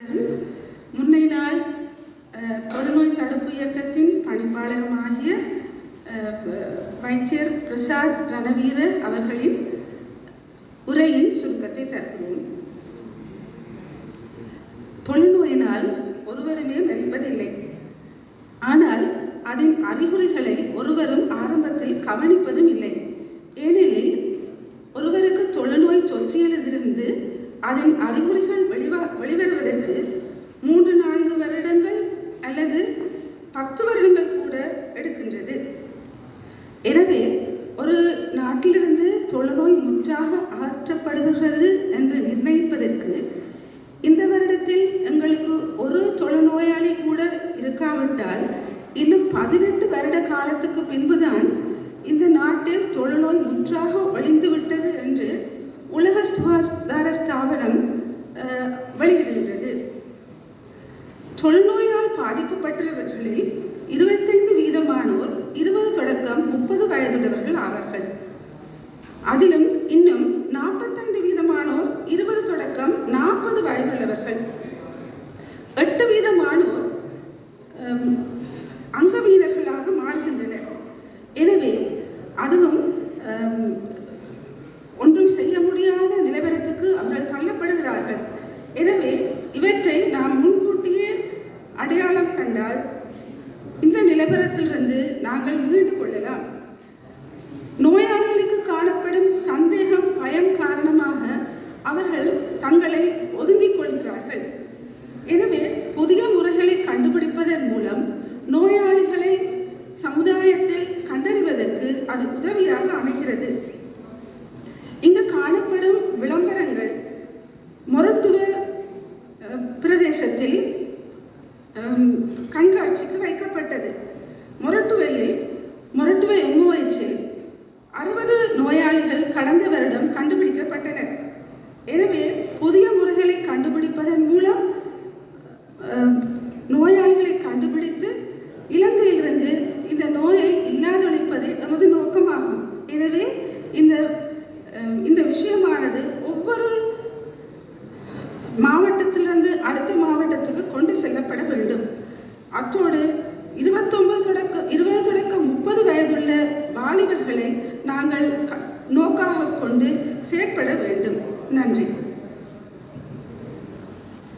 முன்னை நாள் தொழுநோய் தடுப்பு இயக்கத்தின் பணிப்பாளருமாகிய வைத்தியர் பிரசாத் ரணவீர அவர்களின் உரையின் சுருக்கத்தை தருகிறோம். தொழுநோயினால் ஒருவருமே மரிப்பதில்லை. ஆனால் அதன் அறிகுறிகளை ஒருவரும் ஆரம்பத்தில் கவனிப்பதும் இல்லை. ஏனெனில் ஒருவருக்கு தொழுநோய் தொற்றியதிலிருந்து அதன் அறிகுறிகள் வெளிவருவதற்கு 3-4 வருடங்கள் அல்லது 10 வருடங்கள் கூட எடுக்கின்றது. எனவே ஒரு நாட்டிலிருந்து தொழுநோய் முற்றாக அகற்றப்படுகிறது என்று நிர்ணயிப்பதற்கு இந்த வருடத்தில் எங்களுக்கு ஒரு தொழுநோயாளி கூட இருக்காவிட்டால் இன்னும் 18 வருட காலத்துக்கு பின்புதான் இந்த நாட்டில் தொழுநோய் முற்றாக ஒழிந்துவிட்டது என்று உலக சுகாதார ஸ்தாபனம் வெளியிடுகிறது. தொழுநோயால் பாதிக்கப்பட்டவர்களில் 25% 20 தொடக்கம் 30 வயதுள்ளவர்கள் ஆவார்கள். அதிலும் இன்னும் 45% 20 தொடக்கம் 40 வயதுள்ளவர்கள். 8% அங்கவீனர்களாக மாறுகின்றனர். எனவே அதுவும் ஒன்றும் செய்ய முடியாத நிலவரத்துக்கு அவர்கள் தள்ளப்படுகிறார்கள். எனவே இவற்றை நாம் முன்கூட்டியே அடையாளம் கண்டால் இந்த நிலவரத்திலிருந்து நாங்கள் மீண்டு கொள்ளலாம். நோயாளிகளுக்கு காணப்படும் சந்தேகம், பயம் காரணமாக அவர்கள் தங்களை ஒதுங்கிக் கொள்கிறார்கள். எனவே புதிய முறைகளை கண்டுபிடிப்பதன் மூலம் நோயாளிகளை சமுதாயத்தில் கண்டறிவதற்கு அது உதவியாக அமைகிறது. இங்கு காணப்படும் விளம்பரங்கள் மொரட்டுவ பிரதேசத்தில் கண்காட்சிக்கு வைக்கப்பட்டது. மொரட்டுவ எம்ஓஎச்சில் 60 நோயாளிகள் கடந்த வருடம் கண்டுபிடிக்கப்பட்டனர். எனவே புதிய முறைகளை கண்டுபிடிப்பதன் மூலம் நோயாளிகளை கண்டுபிடித்து இலங்கையிலிருந்து இந்த நோயை இல்லாதொழிப்பது நமது நோக்கமாகும். எனவே இந்த விஷயமானது ஒவ்வொரு மாவட்டத்திலிருந்து அடுத்த மாவட்டத்துக்கு கொண்டு செல்லப்பட வேண்டும். அத்தோடு 20 தொடக்கம் 30 வயதுள்ள வாலிபர்களை நாங்கள் நோக்காக கொண்டு செயற்பட வேண்டும். நன்றி.